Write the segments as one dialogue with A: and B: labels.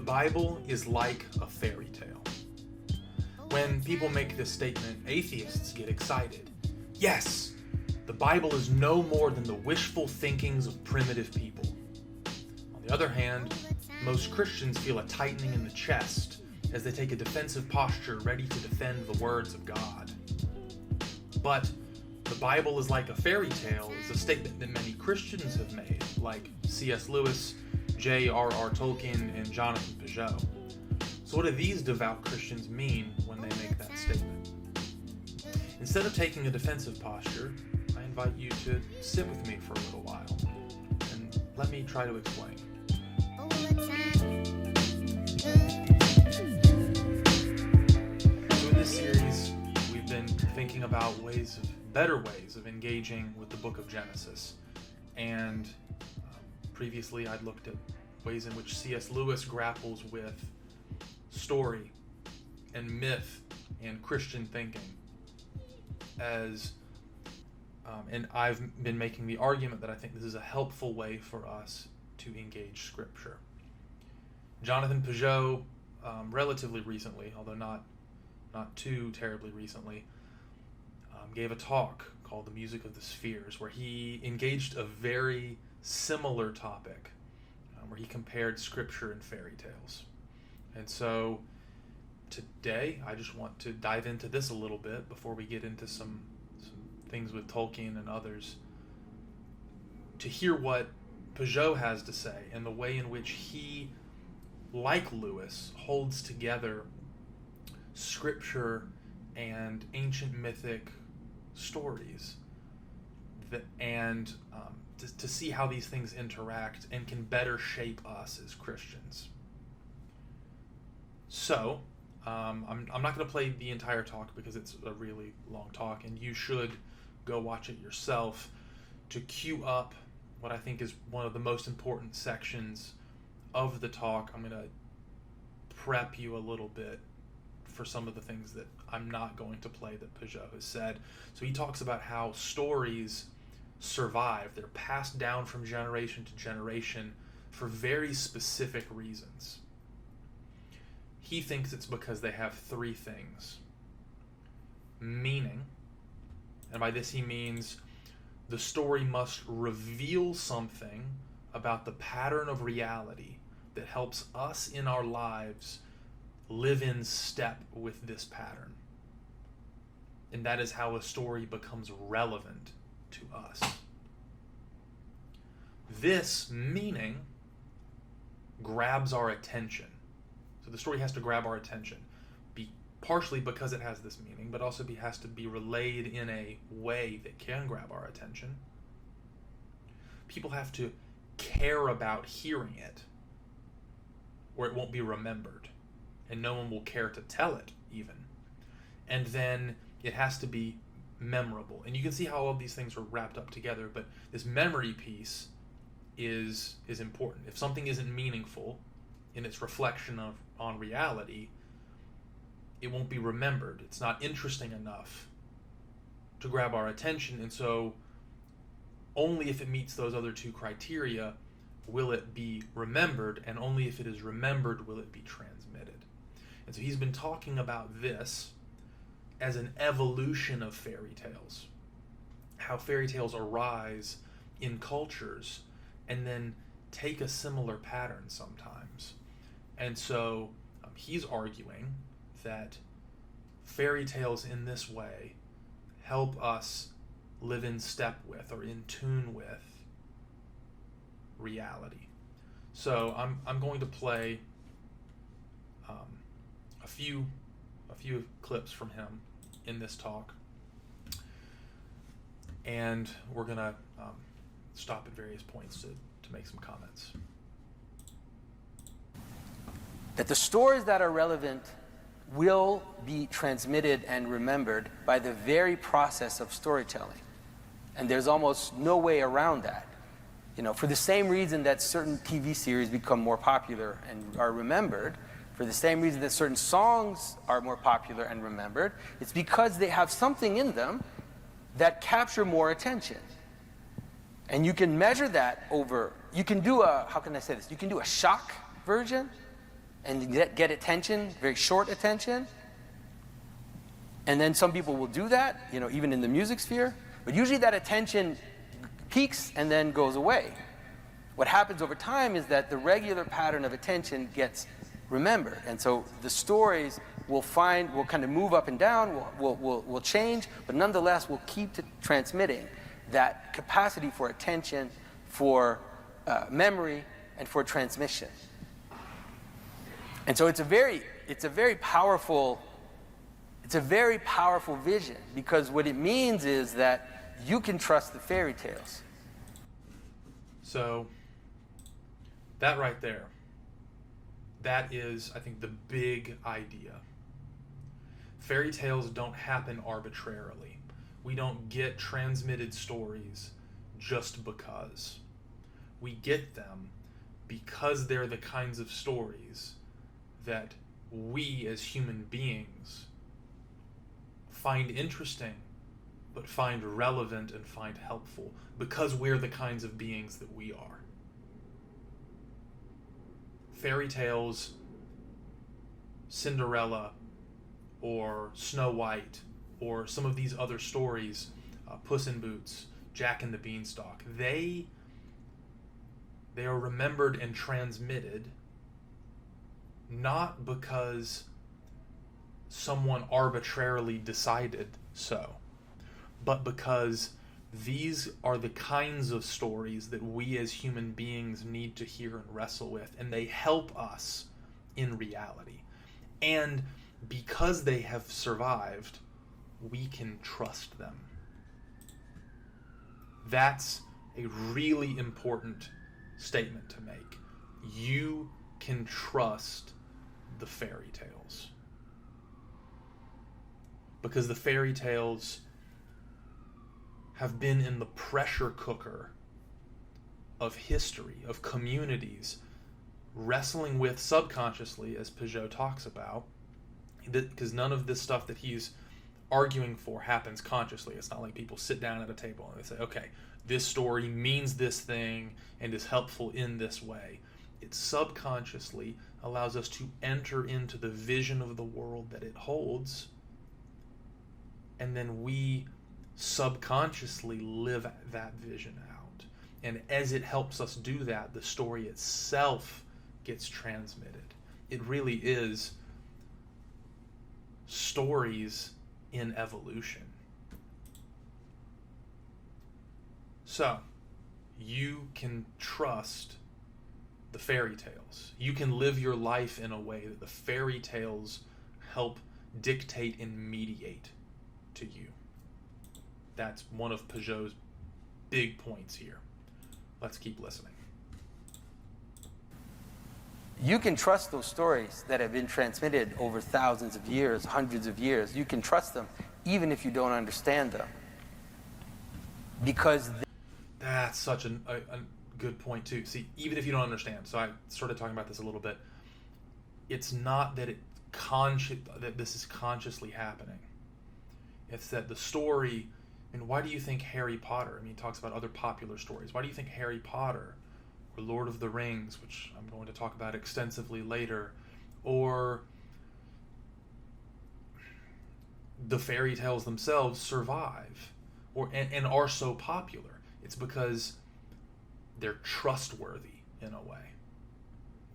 A: Bible is like a fairy tale. When people make this statement, atheists get excited. Yes, the Bible is no more than the wishful thinkings of primitive people. On the other hand, most Christians feel a tightening in the chest as they take a defensive posture ready to defend the words of God. But the Bible is like a fairy tale is a statement that many Christians have made, like C.S. Lewis, J.R.R. Tolkien, and Jonathan Pageau. So what do these devout Christians mean when they make that statement? Instead of taking a defensive posture, I invite you to sit with me for a little while, and let me try to explain. So in this series, we've been thinking about better ways of engaging with the book of Genesis. And previously I'd looked at ways in which C.S. Lewis grapples with story and myth and Christian thinking. And I've been making the argument that I think this is a helpful way for us to engage Scripture. Jonathan Pageau, relatively recently, although not too terribly recently, gave a talk called The Music of the Spheres, where he engaged a very similar topic, where he compared Scripture and fairy tales. And so today, I just want to dive into this a little bit before we get into some things with Tolkien and others, to hear what Pageau has to say and the way in which he, like Lewis, holds together Scripture and ancient mythic stories, to see how these things interact and can better shape us as Christians. So, I'm not going to play the entire talk because it's a really long talk, and you should go watch it yourself. To cue up what I think is one of the most important sections of the talk, I'm going to prep you a little bit for some of the things that I'm not going to play that Pageau has said. So he talks about how stories survive. They're passed down from generation to generation for very specific reasons. He thinks it's because they have three things. Meaning, and by this he means the story must reveal something about the pattern of reality that helps us in our lives live in step with this pattern. And that is how a story becomes relevant to us. This meaning grabs our attention. So the story has to grab our attention, partially because it has this meaning, but also has to be relayed in a way that can grab our attention. People have to care about hearing it, or it won't be remembered, and no one will care to tell it even. And then it has to be memorable. And you can see how all of these things are wrapped up together, but this memory piece is important. If something isn't meaningful in its reflection on reality, it won't be remembered. It's not interesting enough to grab our attention, and so only if it meets those other two criteria will it be remembered, and only if it is remembered will it be transmitted. And so he's been talking about this as an evolution of fairy tales, how fairy tales arise in cultures and then take a similar pattern sometimes. And so he's arguing that fairy tales in this way help us live in step with or in tune with reality. So I'm going to play a few clips from him in this talk, and we're gonna stop at various points to make some comments.
B: That the stories that are relevant will be transmitted and remembered by the very process of storytelling. And there's almost no way around that. For the same reason that certain TV series become more popular and are remembered, for the same reason that certain songs are more popular and remembered, it's because they have something in them that capture more attention. And you can measure that you can do you can do a shock version, and get attention, very short attention. And then some people will do that, even in the music sphere. But usually that attention peaks and then goes away. What happens over time is that the regular pattern of attention gets remembered. And so the stories will kind of move up and down, will change, but nonetheless will keep transmitting that capacity for attention, for memory, and for transmission. And so it's a very powerful vision, because what it means is that you can trust the fairy tales.
A: So that right there, that is, I think, the big idea. Fairy tales don't happen arbitrarily. We don't get transmitted stories just because. We get them because they're the kinds of stories that we as human beings find interesting, but find relevant and find helpful, because we're the kinds of beings that we are. Fairy tales, Cinderella, or Snow White, or some of these other stories, Puss in Boots, Jack and the Beanstalk, they are remembered and transmitted not because someone arbitrarily decided so, but because these are the kinds of stories that we as human beings need to hear and wrestle with, and they help us in reality. And because they have survived, we can trust them. That's a really important statement to make. You can trust the fairy tales. Because the fairy tales have been in the pressure cooker of history, of communities, wrestling with subconsciously, as Pageau talks about, because none of this stuff that he's arguing for happens consciously. It's not like people sit down at a table and they say, okay, this story means this thing and is helpful in this way. It subconsciously allows us to enter into the vision of the world that it holds, and then we subconsciously live that vision out. And as it helps us do that, the story itself gets transmitted. It really is stories in evolution. So, you can trust the fairy tales. You can live your life in a way that the fairy tales help dictate and mediate to you. That's one of Pageau's big points here. Let's keep listening.
B: You can trust those stories that have been transmitted over thousands of years, hundreds of years. You can trust them even if you don't understand them. Because
A: that's such a good point too. See, even if you don't understand, so I started talking about this a little bit, it's not that that this is consciously happening. It's that the story, and why do you think Harry Potter, he talks about other popular stories, why do you think Harry Potter or Lord of the Rings, which I'm going to talk about extensively later, or the fairy tales themselves survive and are so popular? It's because they're trustworthy in a way.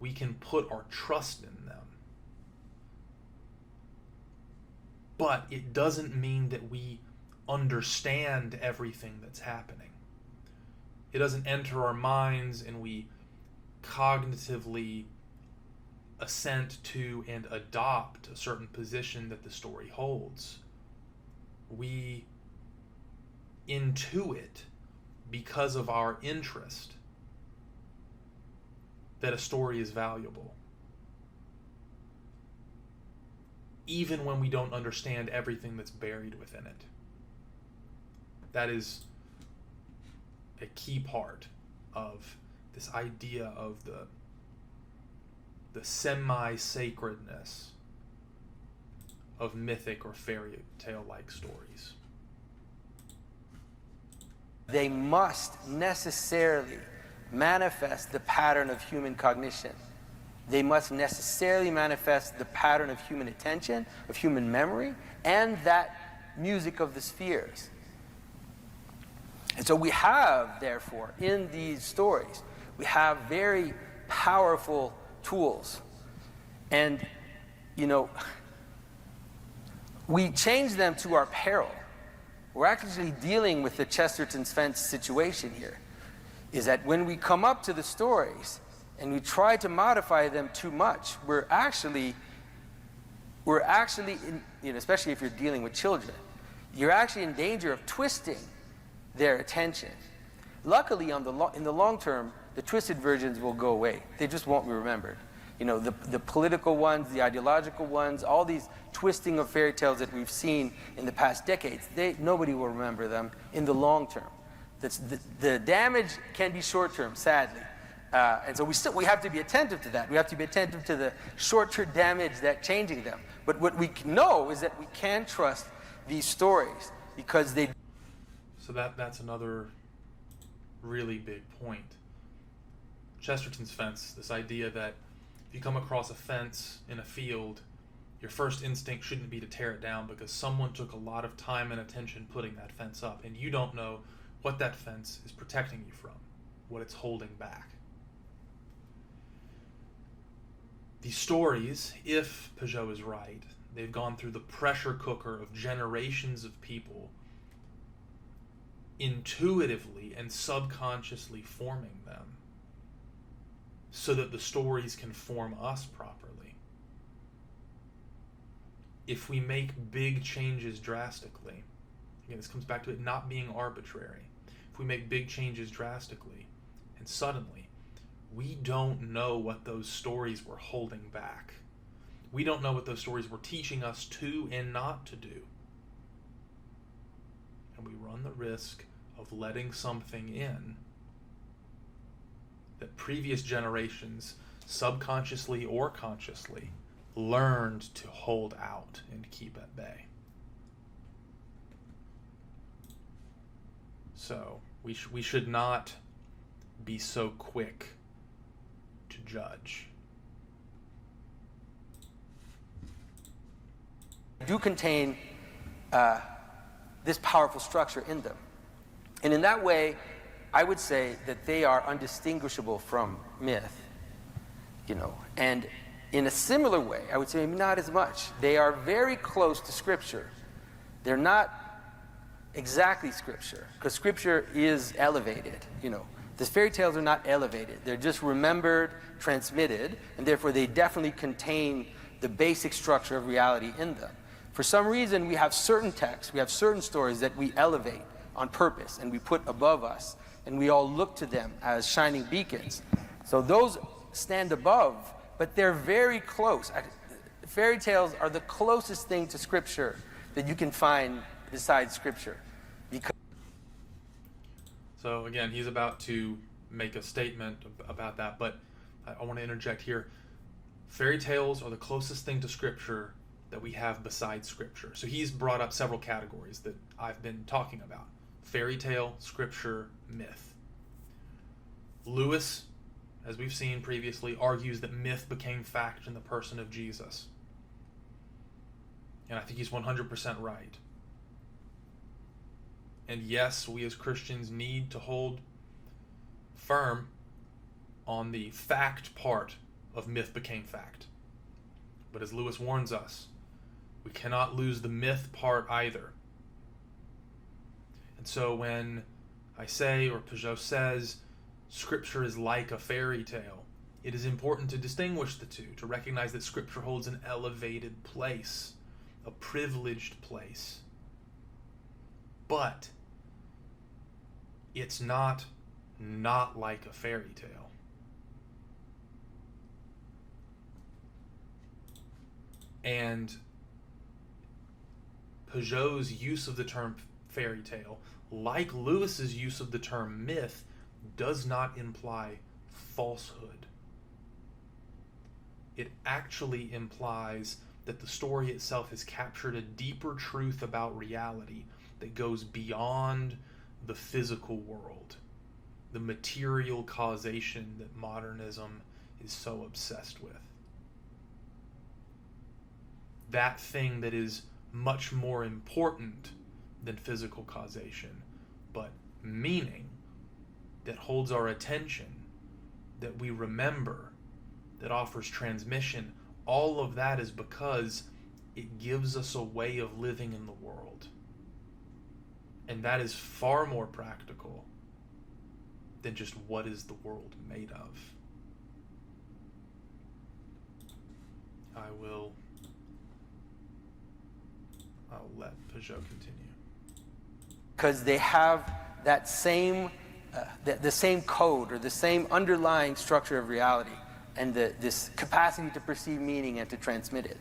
A: We can put our trust in them. But it doesn't mean that we understand everything that's happening. It doesn't enter our minds and we cognitively assent to and adopt a certain position that the story holds. We intuit, because of our interest, that a story is valuable, even when we don't understand everything that's buried within it. That is a key part of this idea of the semi-sacredness of mythic or fairy tale-like stories.
B: They must necessarily manifest the pattern of human cognition. They must necessarily manifest the pattern of human attention, of human memory, and that music of the spheres. And so we have, therefore, in these stories, we have very powerful tools. And, we change them to our peril. We're actually dealing with the Chesterton's fence situation here, is that when we come up to the stories and we try to modify them too much, we're actually especially if you're dealing with children, you're actually in danger of twisting their attention. Luckily, in the long term, the twisted versions will go away. They just won't be remembered. The political ones, the ideological ones, all these twisting of fairy tales that we've seen in the past decades, nobody will remember them in the long term. The damage can be short term, sadly. And so we have to be attentive to that. We have to be attentive to the short-term damage that changing them. But what we know is that we can trust these stories because they...
A: So that's another really big point. Chesterton's fence, this idea that if you come across a fence in a field, your first instinct shouldn't be to tear it down because someone took a lot of time and attention putting that fence up, and you don't know what that fence is protecting you from, what it's holding back. These stories, if Pageau is right, they've gone through the pressure cooker of generations of people intuitively and subconsciously forming them so that the stories can form us properly. If we make big changes drastically, again, this comes back to it not being arbitrary. If we make big changes drastically and suddenly, we don't know what those stories were holding back. We don't know what those stories were teaching us to and not to do. And we run the risk of letting something in that previous generations, subconsciously or consciously, learned to hold out and keep at bay. So we should not be so quick to judge.
B: Do contain this powerful structure in them. And in that way, I would say that they are undistinguishable from myth, And in a similar way, I would say maybe not as much. They are very close to Scripture. They're not exactly Scripture, because Scripture is elevated, The fairy tales are not elevated. They're just remembered, transmitted, and therefore they definitely contain the basic structure of reality in them. For some reason, we have certain texts, we have certain stories that we elevate on purpose and we put above us, and we all look to them as shining beacons. So those stand above, but they're very close. Fairy tales are the closest thing to Scripture that you can find besides Scripture.
A: So again, he's about to make a statement about that, but I want to interject here. Fairy tales are the closest thing to Scripture that we have besides Scripture. So he's brought up several categories that I've been talking about. Fairy tale, Scripture, myth. Lewis, as we've seen previously, argues that myth became fact in the person of Jesus. And I think he's 100% right. And yes, we as Christians need to hold firm on the fact part of myth became fact. But as Lewis warns us, we cannot lose the myth part either. And so when I say, or Pageau says, Scripture is like a fairy tale, it is important to distinguish the two, to recognize that Scripture holds an elevated place, a privileged place. But it's not like a fairy tale. And Pageau's use of the term fairy tale, like Lewis's use of the term myth, does not imply falsehood. It actually implies that the story itself has captured a deeper truth about reality that goes beyond the physical world, the material causation that modernism is so obsessed with. That thing that is much more important than physical causation, but meaning that holds our attention, that we remember, that offers transmission, all of that is because it gives us a way of living in the world. And that is far more practical than just what is the world made of. I'll let Pageau continue.
B: Because they have that same, the same code or the same underlying structure of reality and this capacity to perceive meaning and to transmit it.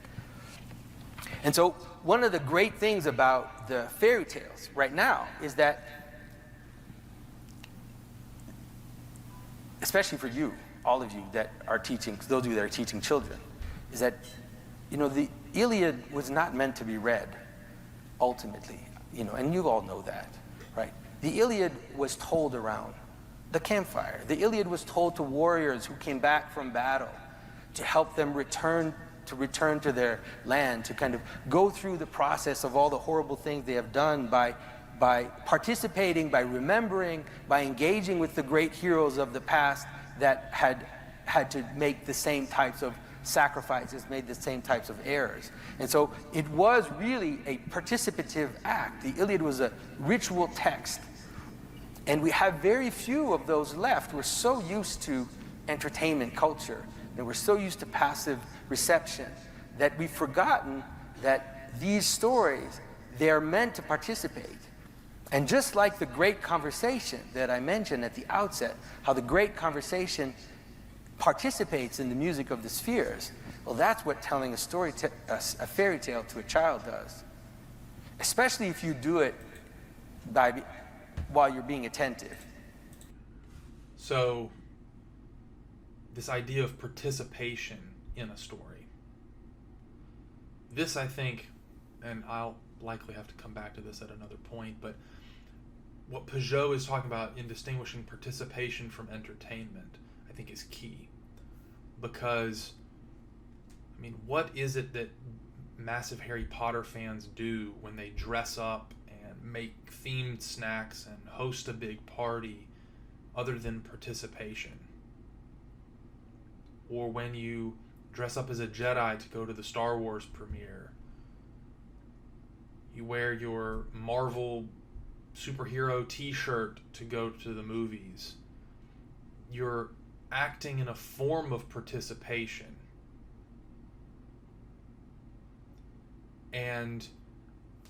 B: And so one of the great things about the fairy tales right now is that, especially for you, all of you that are teaching, those of you that are teaching children, is that, the Iliad was not meant to be read, ultimately, and you all know that, right? The Iliad was told around the campfire. The Iliad was told to warriors who came back from battle to help them return to their land, to kind of go through the process of all the horrible things they have done by participating, by remembering, by engaging with the great heroes of the past that had to make the same types of sacrifices, made the same types of errors. And so it was really a participative act. The Iliad was a ritual text. And we have very few of those left. We're so used to entertainment culture, and we're so used to passive reception that we've forgotten that these stories, they're meant to participate. And just like the great conversation that I mentioned at the outset, how the great conversation participates in the music of the spheres, well, that's what telling a fairy tale to a child does. Especially if you do it while you're being attentive.
A: So, this idea of participation in a story. This, I think, and I'll likely have to come back to this at another point, but what Pageau is talking about in distinguishing participation from entertainment, I think is key. Because, what is it that massive Harry Potter fans do when they dress up and make themed snacks and host a big party other than participation? Or when you dress up as a Jedi to go to the Star Wars premiere, you wear your Marvel superhero t-shirt to go to the movies. You're acting in a form of participation.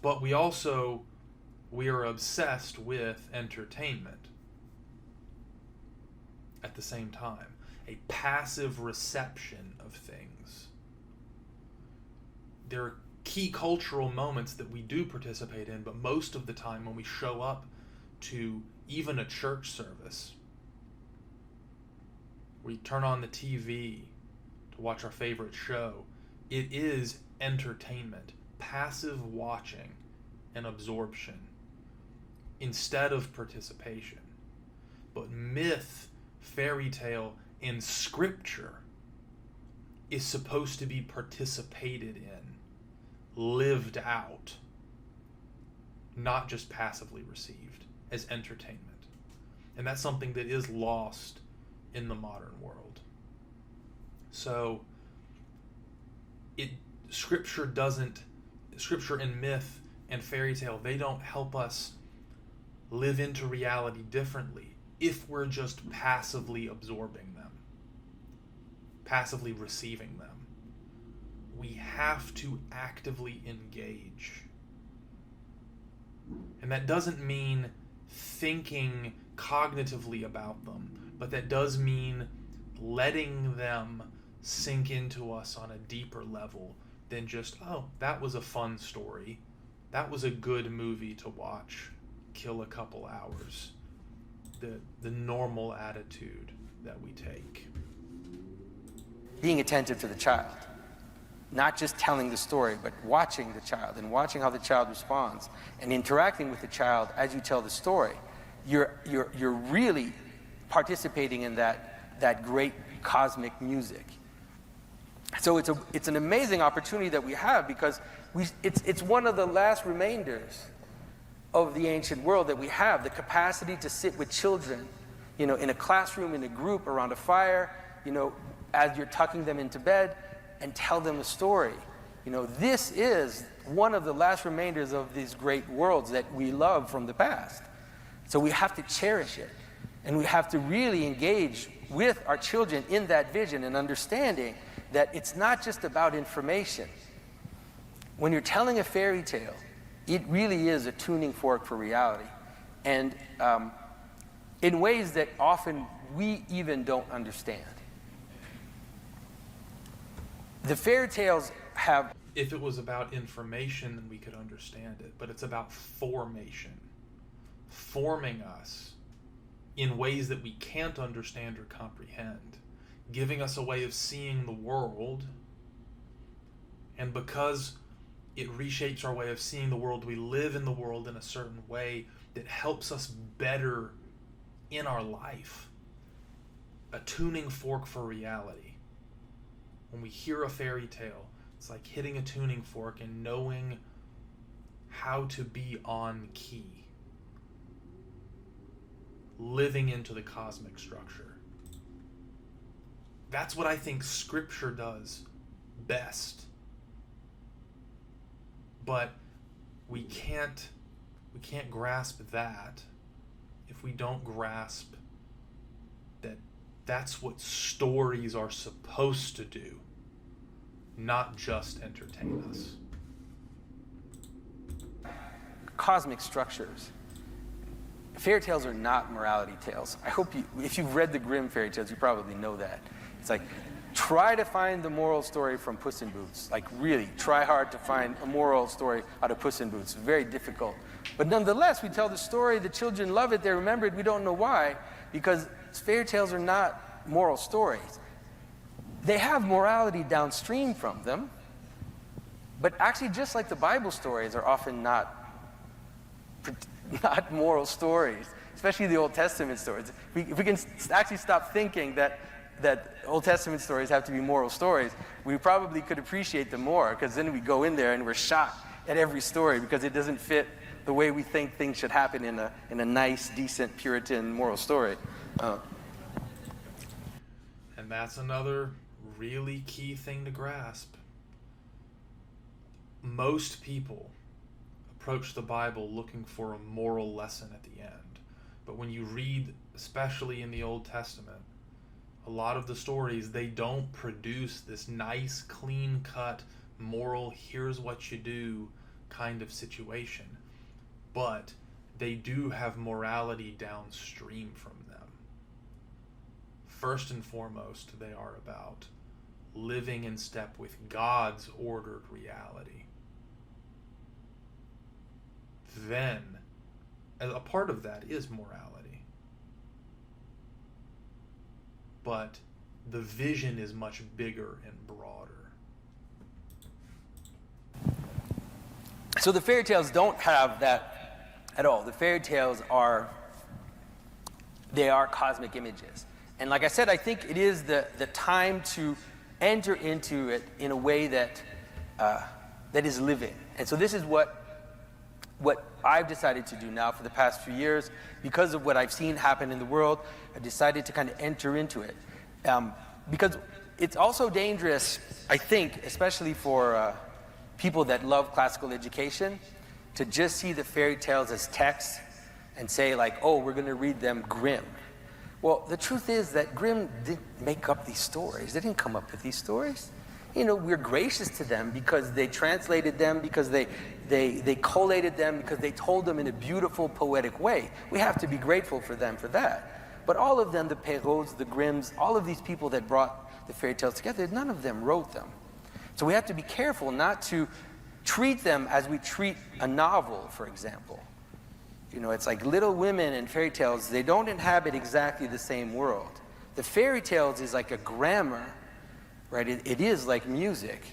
A: But we are obsessed with entertainment at the same time. A passive reception of things. There are key cultural moments that we do participate in, but most of the time when we show up to even a church service, we turn on the TV to watch our favorite show, it is entertainment, passive watching and absorption instead of participation. But myth, fairy tale, and scripture is supposed to be participated in, lived out, not just passively received as entertainment. And that's something that is lost in the modern world. So scripture and myth and fairy tale, they don't help us live into reality differently if we're just passively absorbing them, passively receiving them. We have to actively engage. And that doesn't mean thinking cognitively about them, but that does mean letting them sink into us on a deeper level than just, oh, that was a fun story. That was a good movie to watch, kill a couple hours. The normal attitude that we take.
B: Being attentive to the child. Not just telling the story, but watching the child and watching how the child responds and interacting with the child as you tell the story. You're really participating in that great cosmic music. So it's an amazing opportunity that we have, because it's one of the last remainders of the ancient world that we have, the capacity to sit with children, in a classroom, in a group, around a fire, as you're tucking them into bed, and tell them a story. This is one of the last remainders of these great worlds that we love from the past. So we have to cherish it, and we have to really engage with our children in that vision and understanding that it's not just about information. When you're telling a fairy tale, it really is a tuning fork for reality, and in ways that often we even don't understand. The fairy tales have...
A: If it was about information, then we could understand it, but it's about formation. Forming us in ways that we can't understand or comprehend, giving us a way of seeing the world, and because it reshapes our way of seeing the world, we live in the world in a certain way that helps us better in our life. A tuning fork for reality. When we hear a fairy tale, it's like hitting a tuning fork and knowing how to be on key, living into the cosmic structure. That's what I think Scripture does best. But we can't grasp that if we don't grasp that that's what stories are supposed to do, not just entertain us.
B: Cosmic structures. Fairy tales are not morality tales. I hope if you've read the Grimm fairy tales, you probably know that. It's like, try to find the moral story from Puss in Boots. Like, really, try hard to find a moral story out of Puss in Boots. Very difficult. But nonetheless, we tell the story, the children love it, they remember it, we don't know why, because fairy tales are not moral stories. They have morality downstream from them, but actually, just like the Bible stories are often not moral stories, especially the Old Testament stories. If we can actually stop thinking that Old Testament stories have to be moral stories, we probably could appreciate them more, because then we go in there and we're shocked at every story because it doesn't fit the way we think things should happen in a nice, decent, Puritan moral story.
A: And that's another really key thing to grasp. Most people approach the Bible looking for a moral lesson at the end. But when you read, especially in the Old Testament, a lot of the stories, they don't produce this nice, clean-cut, moral, here's what you do kind of situation. But they do have morality downstream from them. First and foremost, they are about living in step with God's ordered reality. Then, a part of that is morality. But the vision is much bigger and broader.
B: So the fairy tales don't have that at all. The fairy tales are cosmic images. And like I said, I think it is the time to enter into it in a way that is living. And so this is what I've decided to do now for the past few years. Because of what I've seen happen in the world, I decided to kind of enter into it. Because it's also dangerous, I think, especially for people that love classical education, to just see the fairy tales as text and say, like, oh, we're going to read them Grimm. Well, the truth is that Grimm didn't make up these stories. They didn't come up with these stories. We're gracious to them because they translated them, because they collated them, because they told them in a beautiful, poetic way. We have to be grateful for them for that. But all of them, the Pageaus, the Grimms, all of these people that brought the fairy tales together, none of them wrote them. So we have to be careful not to treat them as we treat a novel, for example. It's like Little Women and fairy tales, they don't inhabit exactly the same world. The fairy tales is like a grammar, right? It is like music.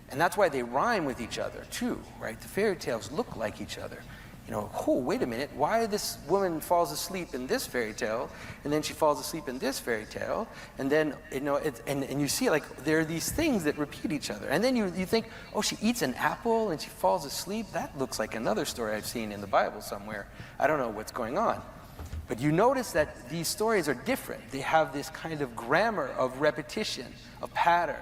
B: And that's why they rhyme with each other, too, right? The fairy tales look like each other. oh, wait a minute, why this woman falls asleep in this fairy tale, and then she falls asleep in this fairy tale, and then, and you see, like, there are these things that repeat each other. And then you think, oh, she eats an apple and she falls asleep? That looks like another story I've seen in the Bible somewhere. I don't know what's going on. But you notice that these stories are different. They have this kind of grammar of repetition, of pattern,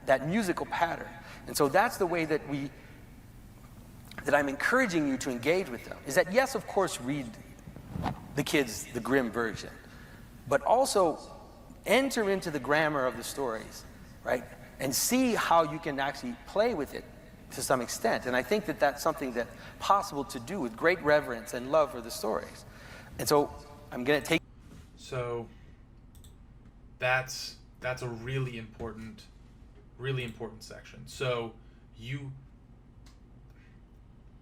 B: that musical pattern. And so that's the way that I'm encouraging you to engage with them, is that, yes, of course, read the kids the Grimm version, but also enter into the grammar of the stories, right? And see how you can actually play with it to some extent. And I think that that's something that's possible to do with great reverence and love for the stories. And so I'm going to take...
A: So that's a really important section. So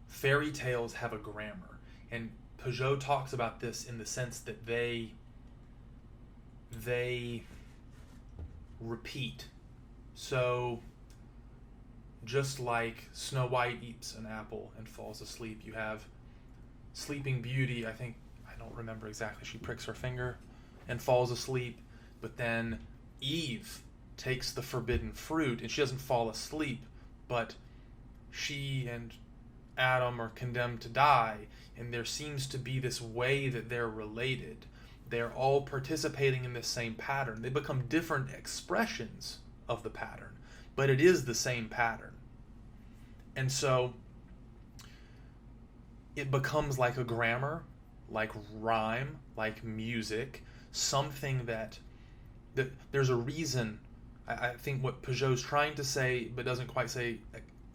A: fairy tales have a grammar, and Pageau talks about this in the sense that they repeat. So just like Snow White eats an apple and falls asleep, you have Sleeping Beauty, I don't remember exactly, she pricks her finger and falls asleep, but then Eve takes the forbidden fruit and she doesn't fall asleep, but she and Adam are condemned to die, and there seems to be this way that they're related. They're all participating in this same pattern. They become different expressions of the pattern, but it is the same pattern. And so it becomes like a grammar, like rhyme, like music, something that there's a reason. I think what Pageau's trying to say, but doesn't quite say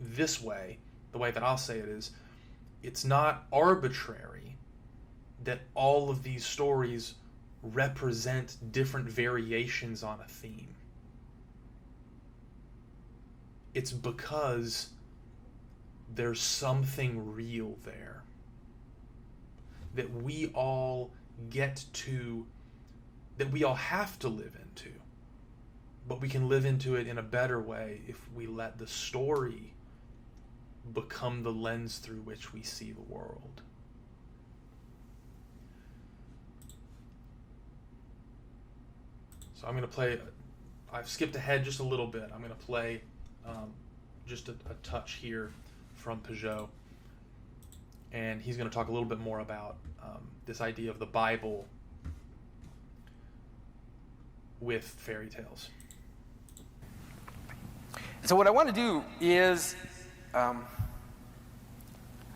A: this way, the way that I'll say it is, it's not arbitrary that all of these stories represent different variations on a theme. It's because there's something real there that we all have to live into, but we can live into it in a better way if we let the story become the lens through which we see the world. So I'm going to play, I've skipped ahead just a little bit. I'm going to play just a touch here from Pageau, and he's going to talk a little bit more about this idea of the Bible with fairy tales.
B: So what I want to do is I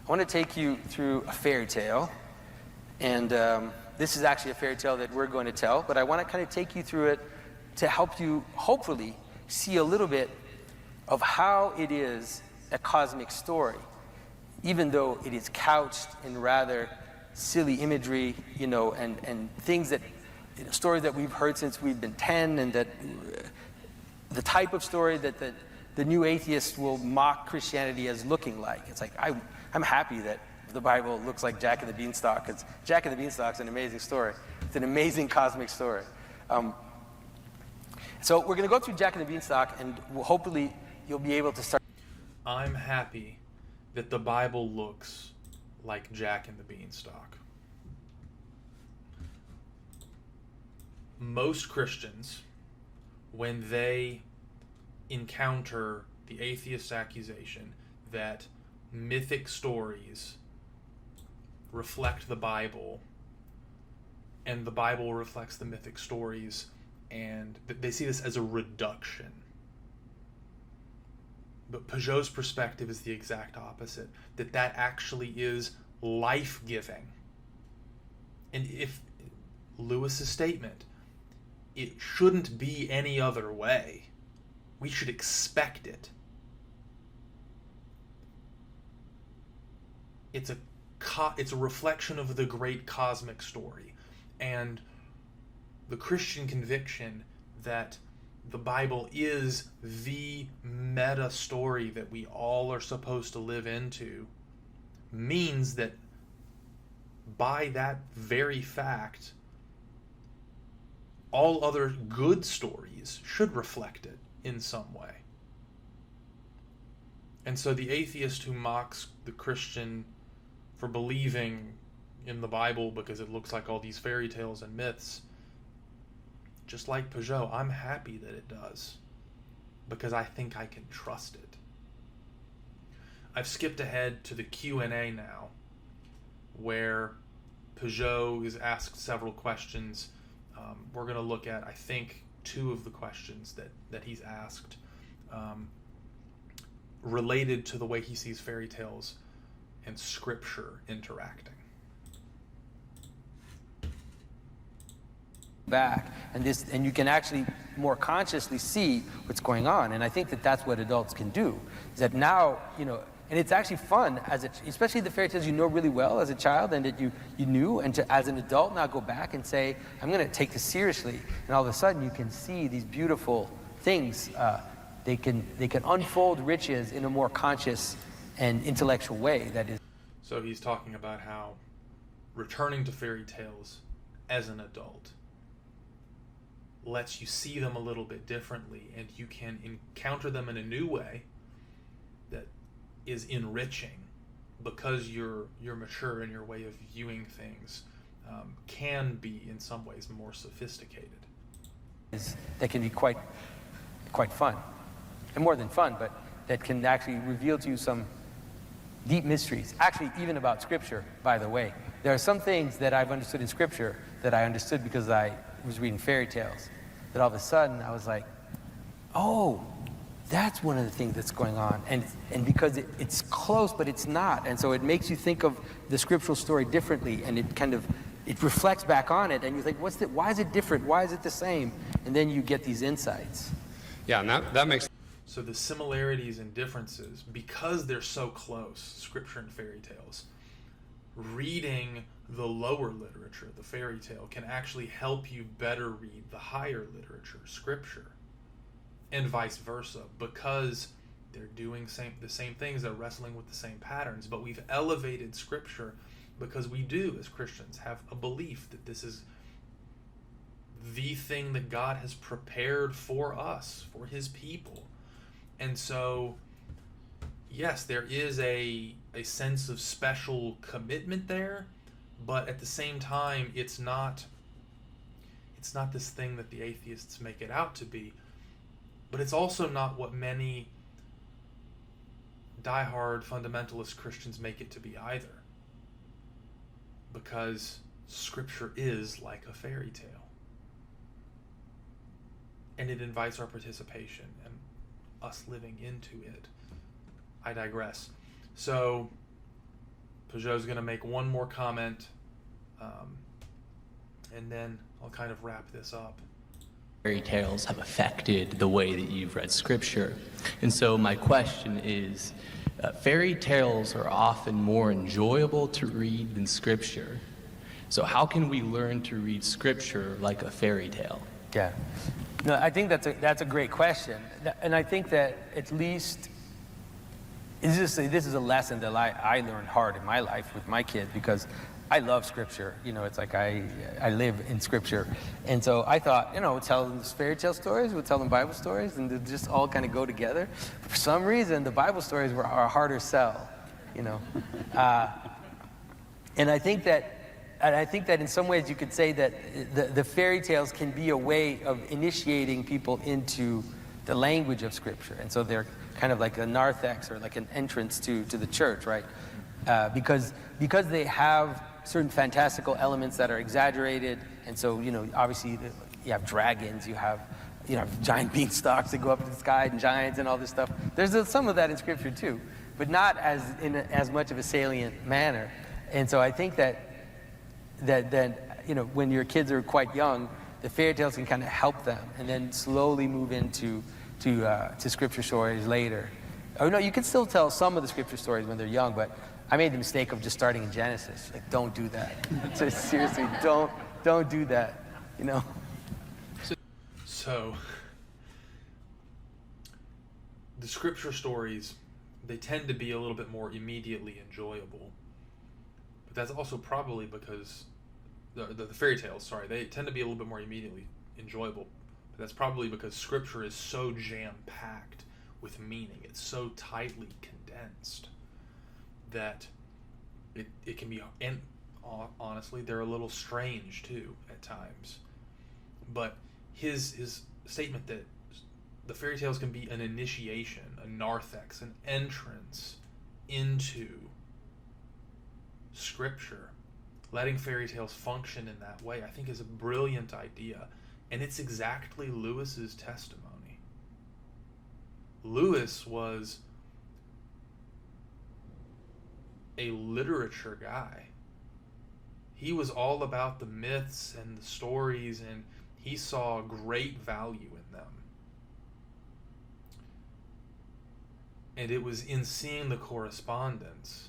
B: want to take you through a fairy tale, and this is actually a fairy tale that we're going to tell, but I want to kind of take you through it to help you hopefully see a little bit of how it is a cosmic story, even though it is couched in rather silly imagery, and things that, stories that we've heard since we've been 10, and that the type of story that the new atheist will mock Christianity as looking like. It's like, I'm happy that the Bible looks like Jack and the Beanstalk, because Jack and the Beanstalk's an amazing story. It's an amazing cosmic story. So we're going to go through Jack and the Beanstalk, and hopefully you'll be able to start.
A: I'm happy that the Bible looks like Jack and the Beanstalk. Most Christians, when they encounter the atheist's accusation that mythic stories reflect the Bible and the Bible reflects the mythic stories, and they see this as a reduction. But Pageau's perspective is the exact opposite, that actually is life-giving. And if Lewis's statement, it shouldn't be any other way. We should expect it. It's a reflection of the great cosmic story, and the Christian conviction that the Bible is the meta story that we all are supposed to live into means that by that very fact, all other good stories should reflect it in some way. And so the atheist who mocks the Christian for believing in the Bible because it looks like all these fairy tales and myths. Just like Pageau, I'm happy that it does because I think I can trust it. I've skipped ahead to the Q&A now, where Pageau is asked several questions. We're going to look at, I think, 2 of the questions that he's asked related to the way he sees fairy tales and Scripture interacting.
B: Back and you can actually more consciously see what's going on, and I think that's what adults can do. Is that now, and it's actually fun especially the fairy tales you know really well as a child and that you knew, and as an adult now go back and say, I'm going to take this seriously, and all of a sudden you can see these beautiful things. They can unfold riches in a more conscious and intellectual way. That is.
A: So he's talking about how returning to fairy tales as an adult lets you see them a little bit differently, and you can encounter them in a new way that is enriching because you're mature in your way of viewing things, can be in some ways more sophisticated.
B: That can be quite fun, and more than fun, but that can actually reveal to you some deep mysteries, actually even about Scripture, by the way. There are some things that I've understood in Scripture that I understood because I was reading fairy tales, that all of a sudden I was like, oh, that's one of the things that's going on. And because it's close, but it's not. And so it makes you think of the scriptural story differently, and it reflects back on it, and you think, why is it different? Why is it the same? And then you get these insights.
C: Yeah, and that makes...
A: So the similarities and differences, because they're so close, Scripture and fairy tales, reading the lower literature, the fairy tale, can actually help you better read the higher literature, Scripture, and vice versa, because they're doing the same things, they're wrestling with the same patterns, but we've elevated Scripture because we do, as Christians, have a belief that this is the thing that God has prepared for us, for His people. And so, yes, there is a sense of special commitment there, but at the same time, it's not this thing that the atheists make it out to be. But it's also not what many diehard fundamentalist Christians make it to be either. Because Scripture is like a fairy tale. And it invites our participation and us living into it. I digress. So, Pageau's going to make one more comment, and then I'll kind of wrap this up.
D: Fairy tales have affected the way that you've read Scripture. And so my question is, fairy tales are often more enjoyable to read than Scripture. So how can we learn to read Scripture like a fairy tale?
B: Yeah. No, I think that's a great question. And I think that at least this is a lesson that I learned hard in my life with my kids, because I love Scripture. It's like I live in Scripture. And so I thought, we'll tell them fairy tale stories, we'll tell them Bible stories, and they'll just all kind of go together. But for some reason, the Bible stories are a harder sell, And I think that in some ways you could say that the fairy tales can be a way of initiating people into the language of Scripture. And so they're kind of like a narthex, or like an entrance to the church, right? Because they have certain fantastical elements that are exaggerated. And so, obviously you have dragons, you have giant beanstalks that go up to the sky, and giants and all this stuff. There's some of that in Scripture too, but not as much of a salient manner. And so I think that when your kids are quite young, the fairy tales can kind of help them, and then slowly move into Scripture stories later. Oh no, you can still tell some of the Scripture stories when they're young, but I made the mistake of just starting in Genesis. Like, don't do that. So seriously, don't do that.
A: So the Scripture stories, they tend to be a little bit more immediately enjoyable. But that's also probably because the fairy tales, they tend to be a little bit more immediately enjoyable. But that's probably because Scripture is so jam-packed with meaning. It's so tightly condensed that it can be, and honestly, they're a little strange too at times. But his statement that the fairy tales can be an initiation, a narthex, an entrance into Scripture, letting fairy tales function in that way, I think is a brilliant idea. And it's exactly Lewis's testimony. Lewis was a literature guy. He was all about the myths and the stories, and he saw great value in them. And it was in seeing the correspondence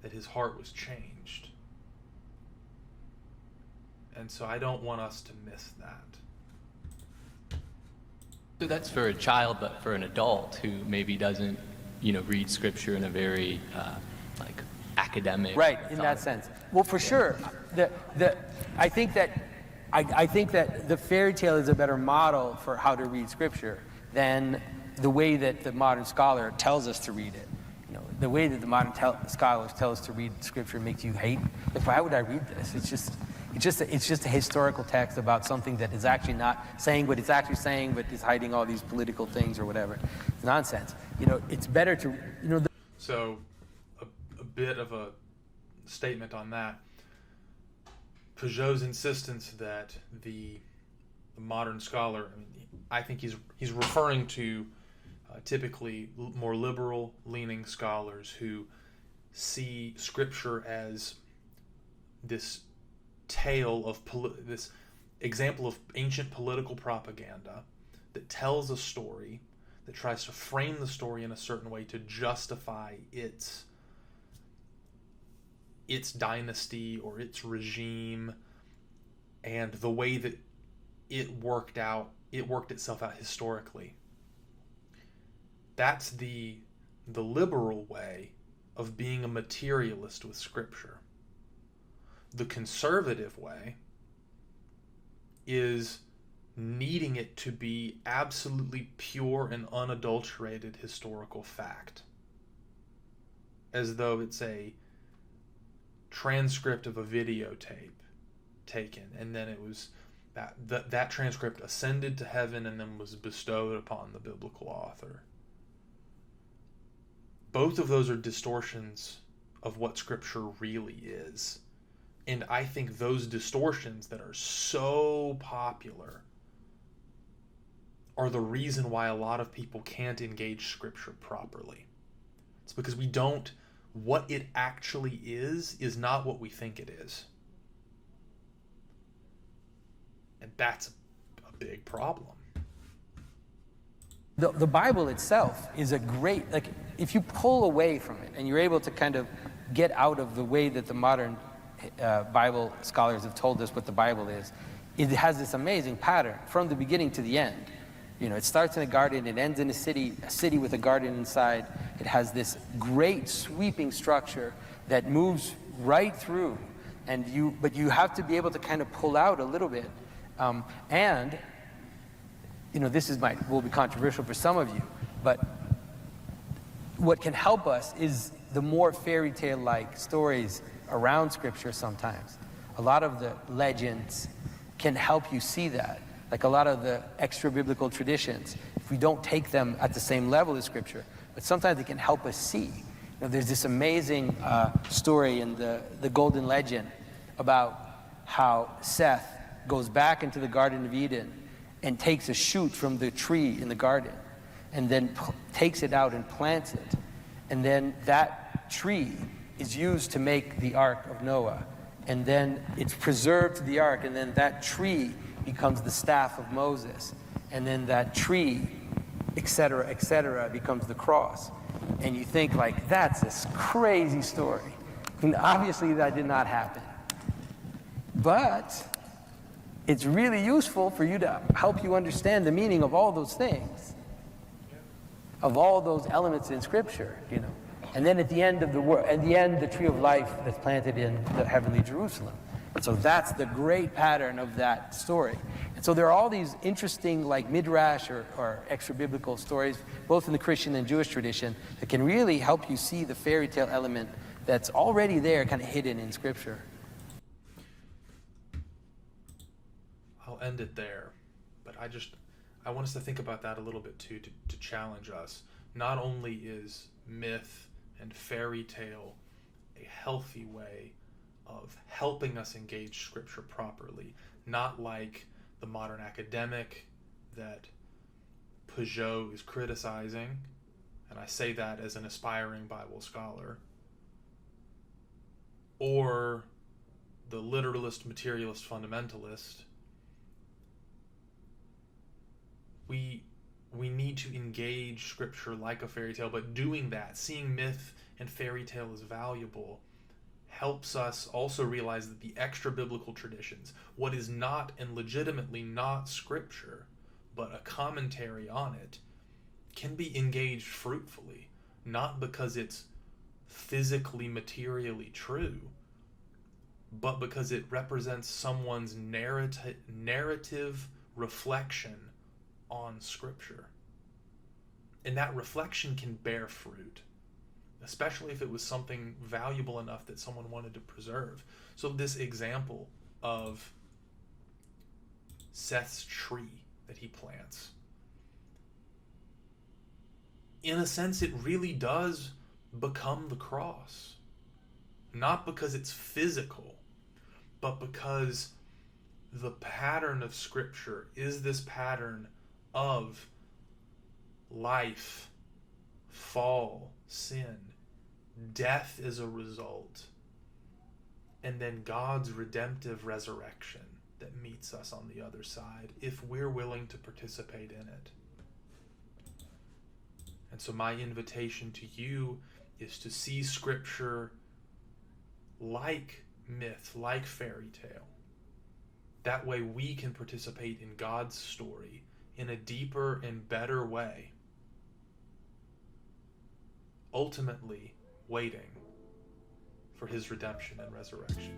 A: that his heart was changed. And so I don't want us to miss that.
D: So that's for a child, but for an adult who maybe doesn't, read Scripture in a very academic.
B: Right, in that sense. Well, for sure, I think that the fairy tale is a better model for how to read Scripture than the way that the modern scholar tells us to read it. The way that the modern scholars tell us to read Scripture makes you hate. Like, why would I read this? It's just a historical text about something that is actually not saying what it's actually saying, but is hiding all these political things or whatever. It's nonsense. It's better to,
A: So, a bit of a statement on that. Pageau's insistence that the modern scholar, I think he's referring to typically more liberal-leaning scholars who see Scripture as this tale of this example of ancient political propaganda that tells a story, that tries to frame the story in a certain way to justify its dynasty or its regime, and the way that it worked itself out historically. That's the liberal way of being a materialist with Scripture. The conservative way is needing it to be absolutely pure and unadulterated historical fact, as though it's a transcript of a videotape taken, and then it was that transcript ascended to heaven and then was bestowed upon the biblical author. Both of those are distortions of what Scripture really is. And I think those distortions that are so popular are the reason why a lot of people can't engage Scripture properly. It's because what it actually is not what we think it is. And that's a big problem.
B: The Bible itself is a great, if you pull away from it and you're able to kind of get out of the way that the modern Bible scholars have told us what the Bible is, it has this amazing pattern from the beginning to the end. It starts in a garden, it ends in a city with a garden inside. It has this great sweeping structure that moves right through, but you have to be able to kind of pull out a little bit. This will be controversial for some of you, but what can help us is the more fairy tale-like stories around Scripture sometimes. A lot of the legends can help you see that. Like a lot of the extra-biblical traditions, if we don't take them at the same level as Scripture, but sometimes they can help us see. There's this amazing story in the Golden Legend about how Seth goes back into the Garden of Eden and takes a shoot from the tree in the garden and then takes it out and plants it. And then that tree is used to make the Ark of Noah. And then it's preserved to the Ark, and then that tree becomes the staff of Moses. And then that tree, etc., becomes the cross. And you think, that's this crazy story. And obviously that did not happen. But it's really useful for you to help you understand the meaning of all those things, of all those elements in Scripture, And then at the end of the tree of life that's planted in the heavenly Jerusalem. And so that's the great pattern of that story. And so there are all these interesting, midrash or extra-biblical stories, both in the Christian and Jewish tradition, that can really help you see the fairy tale element that's already there, kind of hidden in Scripture.
A: I'll end it there, but I want us to think about that a little bit too, to challenge us. Not only is myth and fairy tale a healthy way of helping us engage Scripture properly, not like the modern academic that Pageau is criticizing, and I say that as an aspiring Bible scholar, or the literalist, materialist, fundamentalist. We need to engage Scripture like a fairy tale, but doing that, seeing myth and fairy tale as valuable, helps us also realize that the extra biblical traditions, what is not and legitimately not Scripture, but a commentary on it, can be engaged fruitfully, not because it's physically, materially true, but because it represents someone's narrative reflection on Scripture. And that reflection can bear fruit, especially if it was something valuable enough that someone wanted to preserve. So this example of Seth's tree that he plants, in a sense, it really does become the cross. Not because it's physical, but because the pattern of Scripture is this pattern of life, fall, sin, death as a result, and then God's redemptive resurrection that meets us on the other side if we're willing to participate in it. And so my invitation to you is to see Scripture like myth, like fairy tale. That way we can participate in God's story in a deeper and better way, ultimately waiting for his redemption and resurrection.